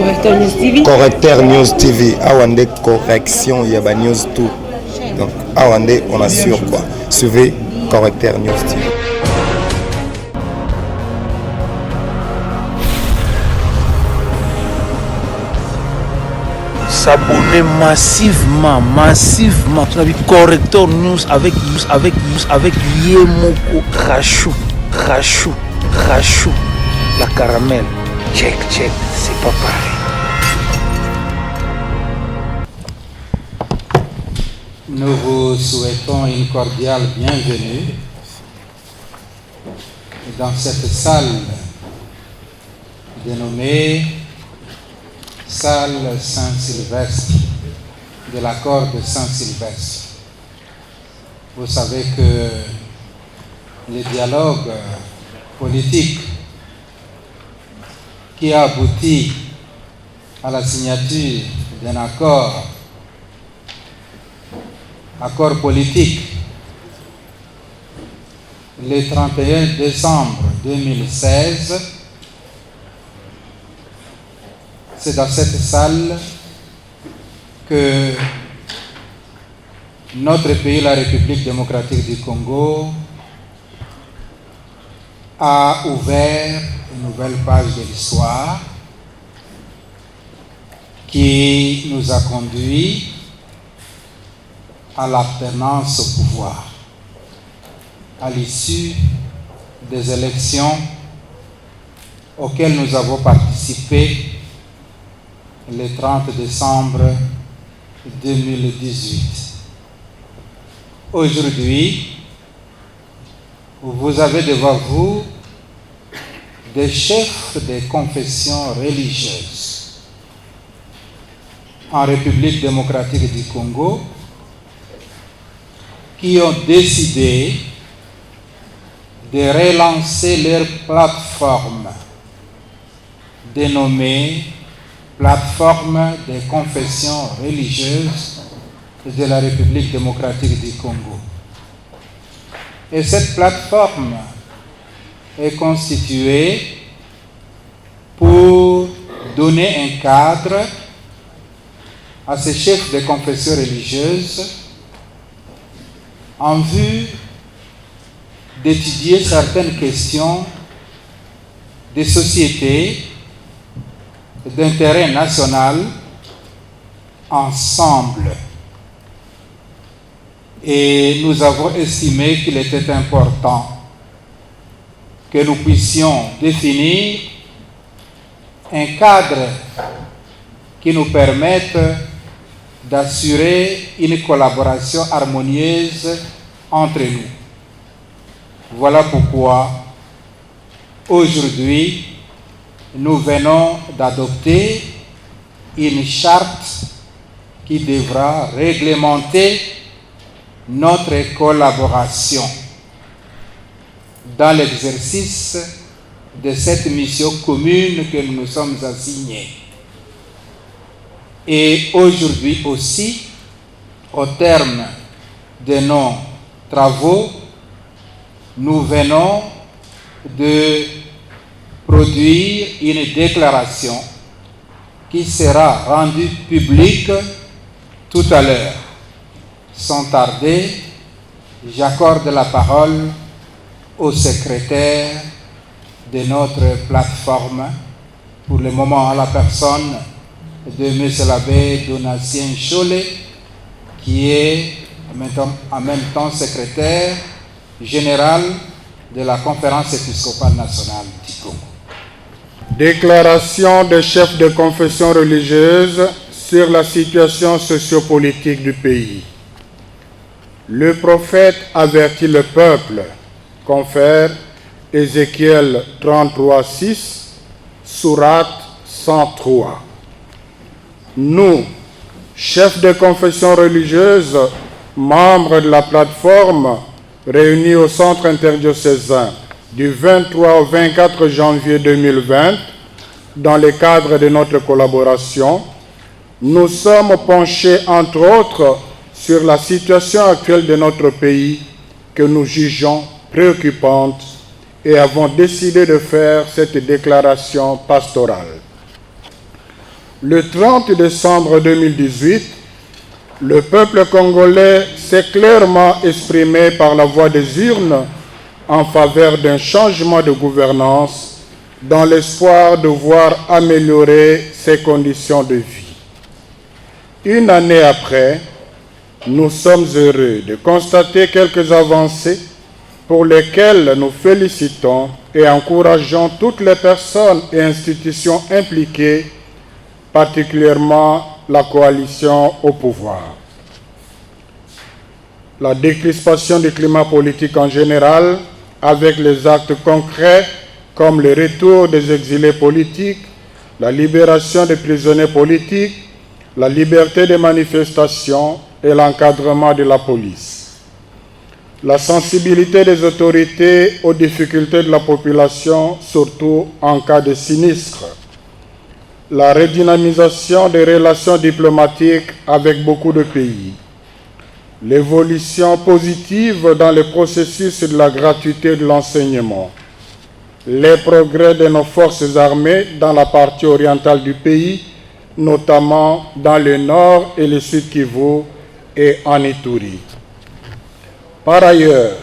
Correcteur News TV. Correcteur News TV. Awande correction, il y a news tout. Donc, Awande, on assure quoi. Suivez Correcteur News TV. S'abonner massivement. Correcteur News avec Yemoko Rachou, la caramel. Check, c'est pas pareil. Nous vous souhaitons une cordiale bienvenue dans cette salle dénommée Salle Saint-Sylvestre, de l'accord de Saint-Sylvestre. Vous savez que le dialogue politique qui a abouti à la signature d'un accord politique le 31 décembre 2016, c'est dans cette salle que notre pays, la République démocratique du Congo, a ouvert une nouvelle page de l'histoire qui nous a conduits à l'alternance au pouvoir, à l'issue des élections auxquelles nous avons participé le 30 décembre 2018. Aujourd'hui, vous avez devant vous des chefs de confessions religieuses en République démocratique du Congo qui ont décidé de relancer leur plateforme dénommée Plateforme des confessions religieuses de la République démocratique du Congo. Et cette plateforme est constituée pour donner un cadre à ces chefs de confessions religieuses en vue d'étudier certaines questions de société d'intérêt national ensemble. Et nous avons estimé qu'il était important que nous puissions définir un cadre qui nous permette d'assurer une collaboration harmonieuse entre nous. Voilà pourquoi aujourd'hui nous venons d'adopter une charte qui devra réglementer notre collaboration dans l'exercice de cette mission commune que nous nous sommes assignés. Et aujourd'hui aussi, au terme de nos travaux, nous venons de produire une déclaration qui sera rendue publique tout à l'heure. Sans tarder, j'accorde la parole au secrétaire de notre plateforme, pour le moment à la personne de M. l'abbé Donatien Cholet, qui est en même temps secrétaire général de la Conférence épiscopale nationale du Congo. Déclaration des chefs de confession religieuse sur la situation sociopolitique du pays. Le prophète avertit le peuple, confère Ézéchiel 33:6, Sourate 103. Nous, chefs de confession religieuse, membres de la plateforme réunis au centre interdiocésain du 23 au 24 janvier 2020, dans le cadre de notre collaboration, nous sommes penchés entre autres sur la situation actuelle de notre pays que nous jugeons préoccupante et avons décidé de faire cette déclaration pastorale. le 30 décembre 2018, le peuple congolais s'est clairement exprimé par la voie des urnes en faveur d'un changement de gouvernance dans l'espoir de voir améliorer ses conditions de vie. Une année après, nous sommes heureux de constater quelques avancées pour lesquelles nous félicitons et encourageons toutes les personnes et institutions impliquées, particulièrement la coalition au pouvoir. La décrispation du climat politique en général, avec les actes concrets comme le retour des exilés politiques, la libération des prisonniers politiques, la liberté des manifestations et l'encadrement de la police. La sensibilité des autorités aux difficultés de la population, surtout en cas de sinistre. La redynamisation des relations diplomatiques avec beaucoup de pays. L'évolution positive dans le processus de la gratuité de l'enseignement. Les progrès de nos forces armées dans la partie orientale du pays, notamment dans le nord et le sud Kivu et en Ituri. Par ailleurs,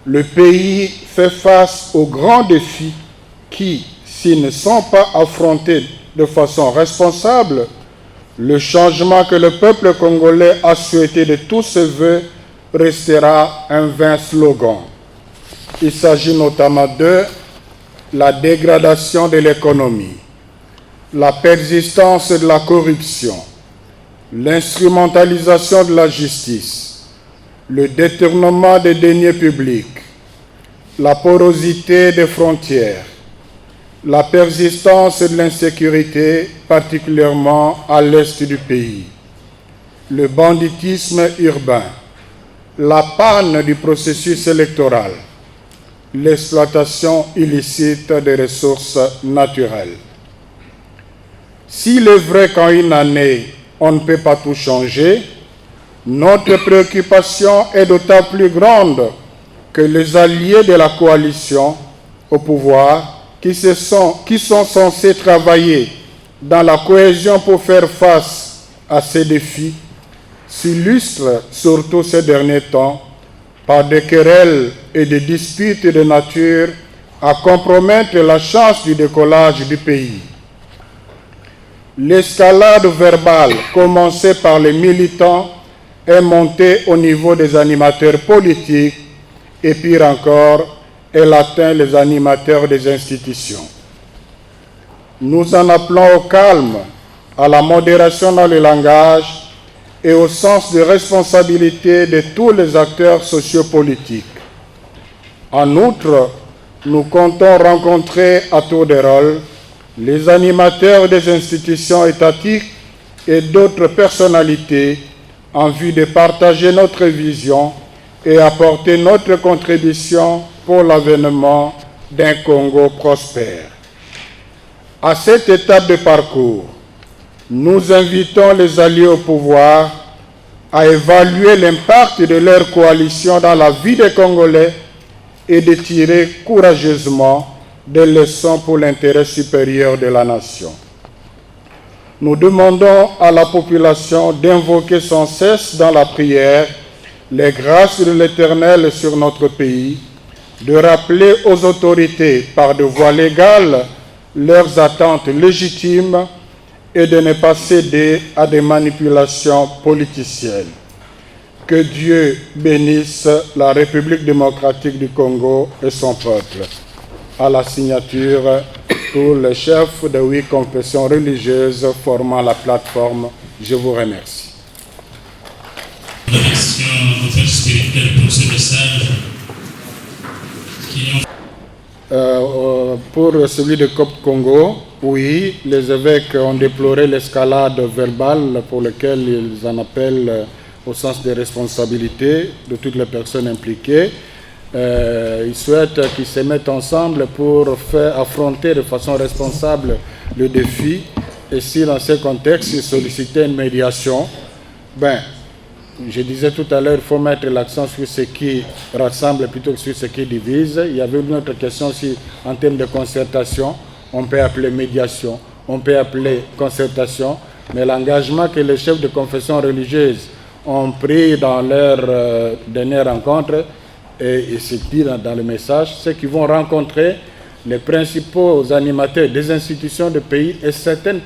le pays fait face aux grands défis qui, s'ils ne sont pas affrontés de façon responsable, le changement que le peuple congolais a souhaité de tous ses voeux restera un vain slogan. Il s'agit notamment de la dégradation de l'économie, la persistance de la corruption, l'instrumentalisation de la justice, le détournement des deniers publics, la porosité des frontières, la persistance de l'insécurité, particulièrement à l'est du pays, le banditisme urbain, la panne du processus électoral, l'exploitation illicite des ressources naturelles. S'il est vrai qu'en une année, on ne peut pas tout changer, notre préoccupation est d'autant plus grande que les alliés de la coalition au pouvoir, qui sont censés travailler dans la cohésion pour faire face à ces défis, s'illustrent surtout ces derniers temps par des querelles et des disputes de nature à compromettre la chance du décollage du pays. L'escalade verbale commencée par les militants est montée au niveau des animateurs politiques et pire encore, elle atteint les animateurs des institutions. Nous en appelons au calme, à la modération dans le langage et au sens de responsabilité de tous les acteurs sociopolitiques. En outre, nous comptons rencontrer à tour de rôle les animateurs des institutions étatiques et d'autres personnalités en vue de partager notre vision et apporter notre contribution pour l'avènement d'un Congo prospère. À cette étape de parcours, nous invitons les alliés au pouvoir à évaluer l'impact de leur coalition dans la vie des Congolais et de tirer courageusement des leçons pour l'intérêt supérieur de la nation. Nous demandons à la population d'invoquer sans cesse dans la prière les grâces de l'Éternel sur notre pays, de rappeler aux autorités par de voies légales leurs attentes légitimes et de ne pas céder à des manipulations politiciennes. Que Dieu bénisse la République démocratique du Congo et son peuple. À la signature, tous les chefs de 8 confessions religieuses formant la plateforme. Je vous remercie. Remercions nos frères spirituels pour ce message. Pour celui de COP Congo, oui, les évêques ont déploré l'escalade verbale pour laquelle ils en appellent au sens des responsabilités de toutes les personnes impliquées. Ils souhaitent qu'ils se mettent ensemble pour faire affronter de façon responsable le défi. Et si dans ce contexte, ils sollicitaient une médiation, je disais tout à l'heure, il faut mettre l'accent sur ce qui rassemble plutôt que sur ce qui divise. Il y avait une autre question aussi en termes de concertation, on peut appeler médiation, on peut appeler concertation, mais l'engagement que les chefs de confession religieuse ont pris dans leur dernière rencontre, et c'est dit dans le message, c'est qu'ils vont rencontrer les principaux animateurs des institutions du pays et certaines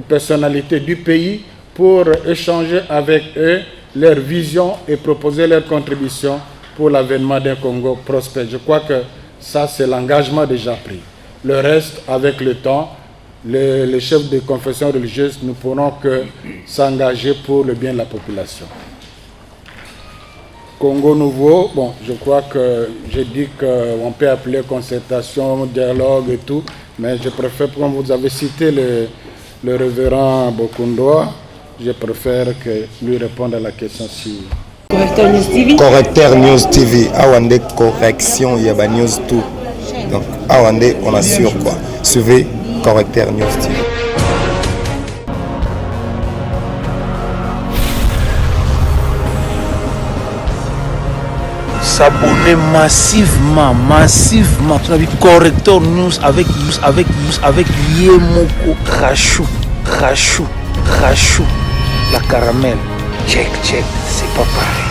personnalités du pays pour échanger avec eux leur vision et proposer leur contribution pour l'avènement d'un Congo prospère. Je crois que ça, c'est l'engagement déjà pris. Le reste, avec le temps, les chefs de confession religieuse ne pourront que s'engager pour le bien de la population. Congo nouveau, bon, je crois que j'ai dit qu'on peut appeler concertation, dialogue et tout, mais je préfère, comme vous avez cité le révérend Bokundoa, je préfère que lui réponde à la question si... Correcteur News TV. Correcteur News TV, Awande correction, il y a news tout. Donc, Awande, on assure quoi. Suivez Correcteur News TV. S'abonner massivement. Tu as vu Correcteur News avec Yemoko Rachou. La caramel. Check, c'est pas pareil.